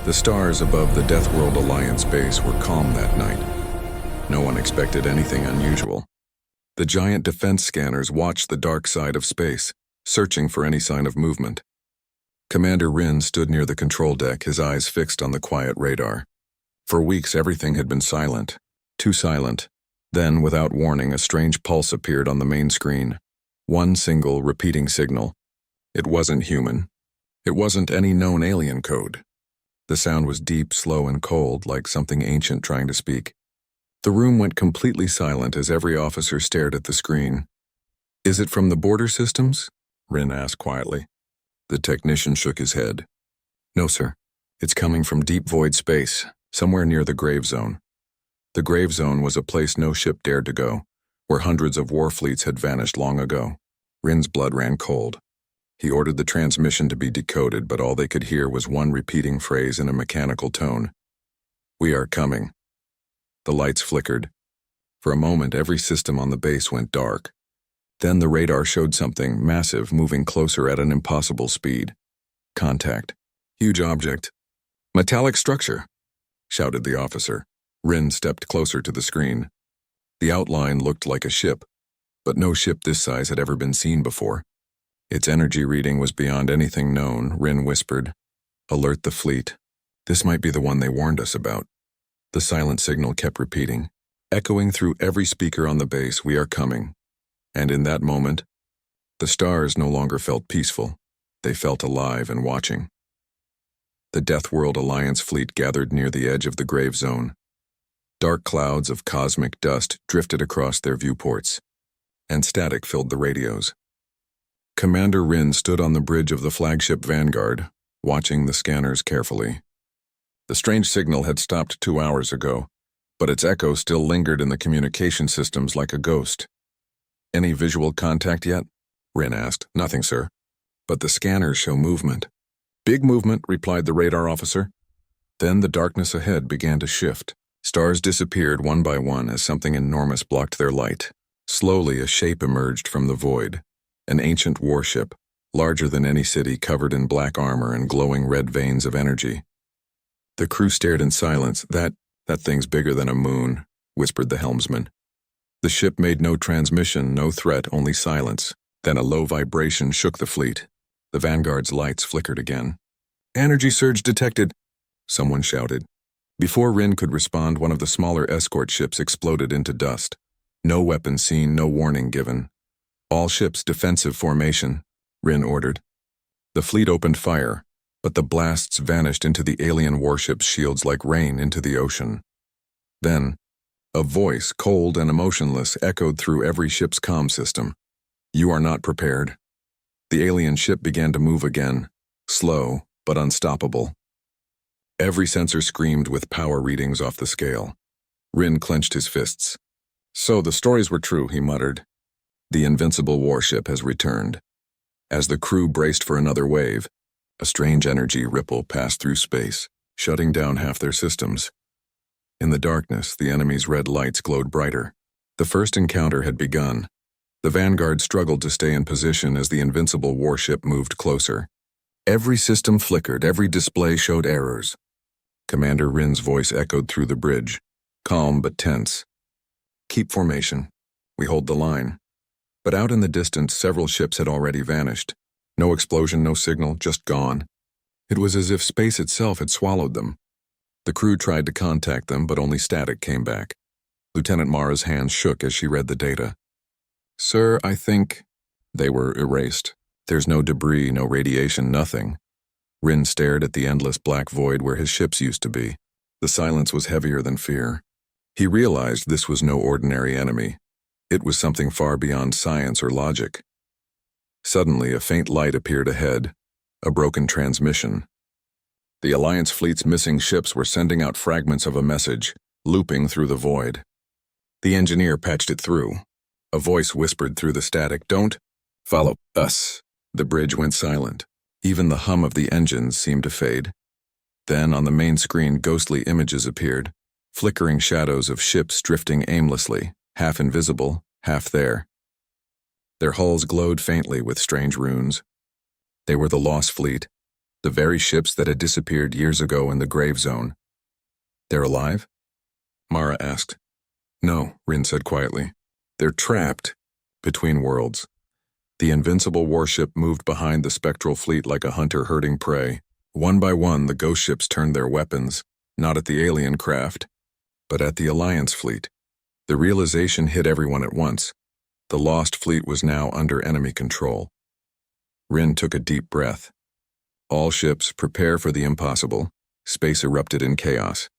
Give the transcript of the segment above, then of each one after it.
The stars above the Deathworld Alliance base were calm that night. No one expected anything unusual. The giant defense scanners watched the dark side of space, searching for any sign of movement. Commander Rin stood near the control deck, his eyes fixed on the quiet radar. For weeks, everything had been silent. Too silent. Then, without warning, a strange pulse appeared on the main screen. One single, repeating signal. It wasn't human. It wasn't any known alien code. The sound was deep, slow, and cold, like something ancient trying to speak. The room went completely silent as every officer stared at the screen. "Is it from the border systems?" Rin asked quietly. The technician shook his head. "No, sir. It's coming from deep void space, somewhere near the Grave Zone." The Grave Zone was a place no ship dared to go, where hundreds of war fleets had vanished long ago. Rin's blood ran cold. He ordered the transmission to be decoded, but all they could hear was one repeating phrase in a mechanical tone. "We are coming." The lights flickered. For a moment, every system on the base went dark. Then the radar showed something massive moving closer at an impossible speed. "Contact. Huge object. Metallic structure," shouted the officer. Rin stepped closer to the screen. The outline looked like a ship, but no ship this size had ever been seen before. Its energy reading was beyond anything known, Rin whispered. "Alert the fleet. This might be the one they warned us about." The silent signal kept repeating, echoing through every speaker on the base, "We are coming." And in that moment, the stars no longer felt peaceful. They felt alive and watching. The Deathworld Alliance fleet gathered near the edge of the Grave Zone. Dark clouds of cosmic dust drifted across their viewports, and static filled the radios. Commander Rin stood on the bridge of the flagship Vanguard, watching the scanners carefully. The strange signal had stopped 2 hours ago, but its echo still lingered in the communication systems like a ghost. "Any visual contact yet?" Rin asked. "Nothing, sir. But the scanners show movement." "Big movement," replied the radar officer. Then the darkness ahead began to shift. Stars disappeared one by one as something enormous blocked their light. Slowly, a shape emerged from the void. An ancient warship, larger than any city, covered in black armor and glowing red veins of energy. The crew stared in silence. That thing's bigger than a moon," whispered the helmsman. The ship made no transmission, no threat, only silence. Then a low vibration shook the fleet. The Vanguard's lights flickered again. "Energy surge detected," someone shouted. Before Rin could respond, one of the smaller escort ships exploded into dust. No weapon seen, no warning given. "All ships defensive formation," Rin ordered. The fleet opened fire, but the blasts vanished into the alien warship's shields like rain into the ocean. Then, a voice, cold and emotionless, echoed through every ship's comm system. "You are not prepared." The alien ship began to move again, slow but unstoppable. Every sensor screamed with power readings off the scale. Rin clenched his fists. "So the stories were true," he muttered. "The Invincible Warship has returned." As the crew braced for another wave, a strange energy ripple passed through space, shutting down half their systems. In the darkness, the enemy's red lights glowed brighter. The first encounter had begun. The Vanguard struggled to stay in position as the Invincible Warship moved closer. Every system flickered, every display showed errors. Commander Rin's voice echoed through the bridge, calm but tense. "Keep formation. We hold the line." But out in the distance, several ships had already vanished. No explosion, no signal, just gone. It was as if space itself had swallowed them. The crew tried to contact them, but only static came back. Lieutenant Mara's hands shook as she read the data. "Sir, I think—" They were erased. There's no debris, no radiation, nothing. Rin stared at the endless black void where his ships used to be. The silence was heavier than fear. He realized this was no ordinary enemy. It was something far beyond science or logic. Suddenly, a faint light appeared ahead, a broken transmission. The Alliance fleet's missing ships were sending out fragments of a message, looping through the void. The engineer patched it through. A voice whispered through the static, "Don't follow us." The bridge went silent. Even the hum of the engines seemed to fade. Then, on the main screen, ghostly images appeared, flickering shadows of ships drifting aimlessly, half invisible, half there. Their hulls glowed faintly with strange runes. They were the Lost Fleet, The very ships that had disappeared years ago in the grave zone. They're alive? Mara asked. No, Rin said quietly. They're trapped between worlds. The Invincible Warship moved behind the spectral fleet like a hunter herding prey. One by one, the ghost ships turned their weapons, not at the alien craft, but at the Alliance fleet. The realization hit everyone at once. The lost fleet was now under enemy control. Rin took a deep breath. All ships, prepare for the impossible. Space erupted in chaos.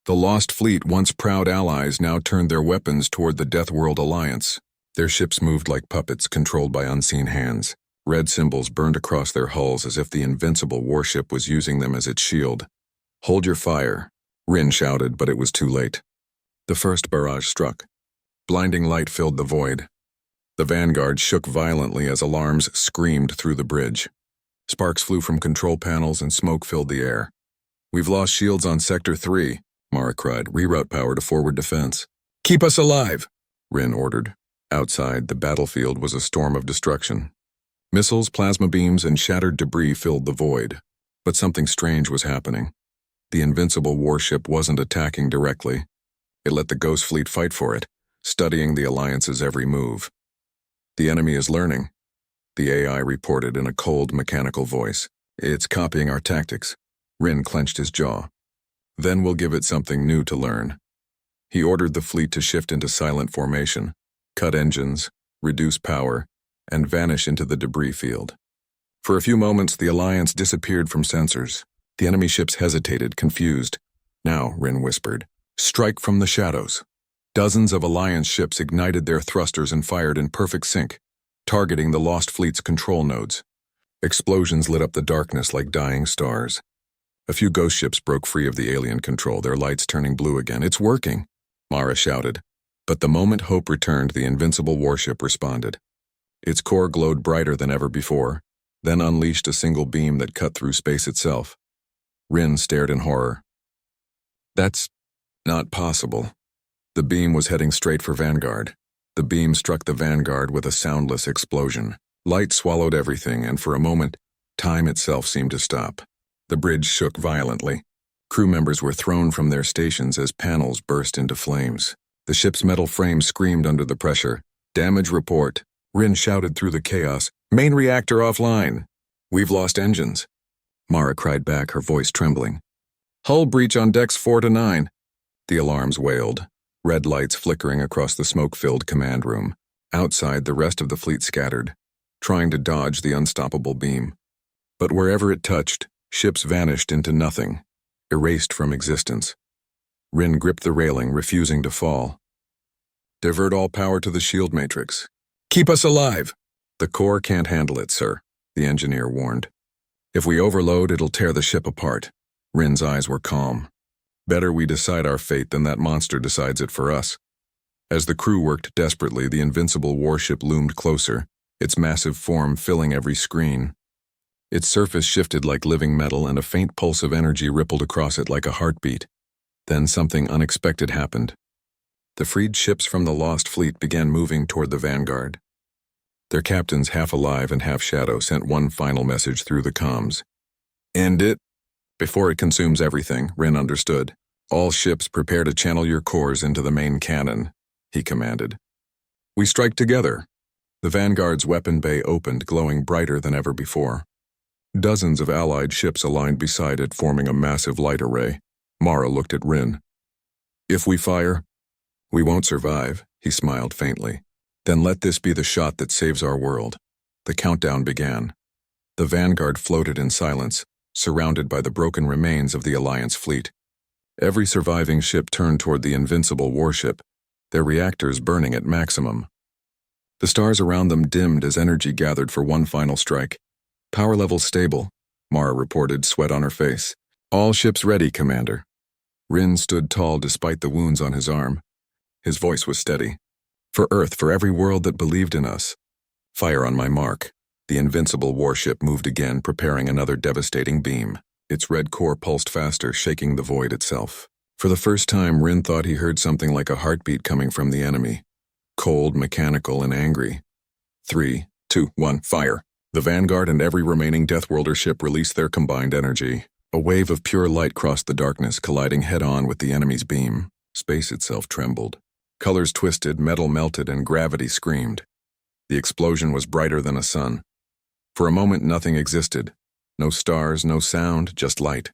The lost fleet, once proud allies, now turned their weapons toward the Deathworld Alliance. Their ships moved like puppets controlled by unseen hands. Red symbols burned across their hulls as if the Invincible Warship was using them as its shield. Hold your fire, Rin shouted, but it was too late. The first barrage struck. Blinding light filled the void. The Vanguard shook violently as alarms screamed through the bridge. Sparks flew from control panels and smoke filled the air. We've lost shields on Sector 3, Mara cried. Reroute power to forward defense. Keep us alive, Rin ordered. Outside, the battlefield was a storm of destruction. Missiles, plasma beams, and shattered debris filled the void. But something strange was happening. The Invincible Warship wasn't attacking directly. It let the Ghost Fleet fight for it, studying the Alliance's every move. The enemy is learning, the AI reported in a cold, mechanical voice. It's copying our tactics. Rin clenched his jaw. Then we'll give it something new to learn. He ordered the fleet to shift into silent formation, cut engines, reduce power, and vanish into the debris field. For a few moments, the Alliance disappeared from sensors. The enemy ships hesitated, confused. Now, Rin whispered, strike from the shadows. Dozens of Alliance ships ignited their thrusters and fired in perfect sync, targeting the lost fleet's control nodes. Explosions lit up the darkness like dying stars. A few ghost ships broke free of the alien control, their lights turning blue again. It's working, Mara shouted. But the moment hope returned, the Invincible Warship responded. Its core glowed brighter than ever before, then unleashed a single beam that cut through space itself. Rin stared in horror. That's not possible. The beam was heading straight for Vanguard. The beam struck the Vanguard with a soundless explosion. Light swallowed everything, and for a moment, time itself seemed to stop. The bridge shook violently. Crew members were thrown from their stations as panels burst into flames. The ship's metal frame screamed under the pressure. Damage report. Rin shouted through the chaos. Main reactor offline. We've lost engines. Mara cried back, her voice trembling. Hull breach on decks 4 to 9. The alarms wailed, red lights flickering across the smoke-filled command room. Outside, the rest of the fleet scattered, trying to dodge the unstoppable beam. But wherever it touched, ships vanished into nothing, erased from existence. Rin gripped the railing, refusing to fall. Divert all power to the shield matrix. Keep us alive! The core can't handle it, sir, the engineer warned. If we overload, it'll tear the ship apart. Rin's eyes were calm. Better we decide our fate than that monster decides it for us. As the crew worked desperately, the Invincible Warship loomed closer, its massive form filling every screen. Its surface shifted like living metal, and a faint pulse of energy rippled across it like a heartbeat. Then something unexpected happened. The freed ships from the lost fleet began moving toward the Vanguard. Their captains, half alive and half shadow, sent one final message through the comms. End it. Before it consumes everything, Rin understood. All ships prepare to channel your cores into the main cannon, he commanded. We strike together. The Vanguard's weapon bay opened, glowing brighter than ever before. Dozens of allied ships aligned beside it, forming a massive light array. Mara looked at Rin. If we fire, we won't survive, he smiled faintly. Then let this be the shot that saves our world. The countdown began. The Vanguard floated in silence, surrounded by the broken remains of the Alliance fleet. Every surviving ship turned toward the Invincible Warship, their reactors burning at maximum. The stars around them dimmed as energy gathered for one final strike. Power levels stable, Mara reported, sweat on her face. All ships ready, Commander. Rin stood tall despite the wounds on his arm. His voice was steady. For Earth, for every world that believed in us. Fire on my mark. The Invincible Warship moved again, preparing another devastating beam. Its red core pulsed faster, shaking the void itself. For the first time, Rin thought he heard something like a heartbeat coming from the enemy. Cold, mechanical, and angry. 3, 2, 1, fire. The Vanguard and every remaining Deathworlder ship released their combined energy. A wave of pure light crossed the darkness, colliding head-on with the enemy's beam. Space itself trembled. Colors twisted, metal melted, and gravity screamed. The explosion was brighter than a sun. For a moment, nothing existed. No stars, no sound, just light.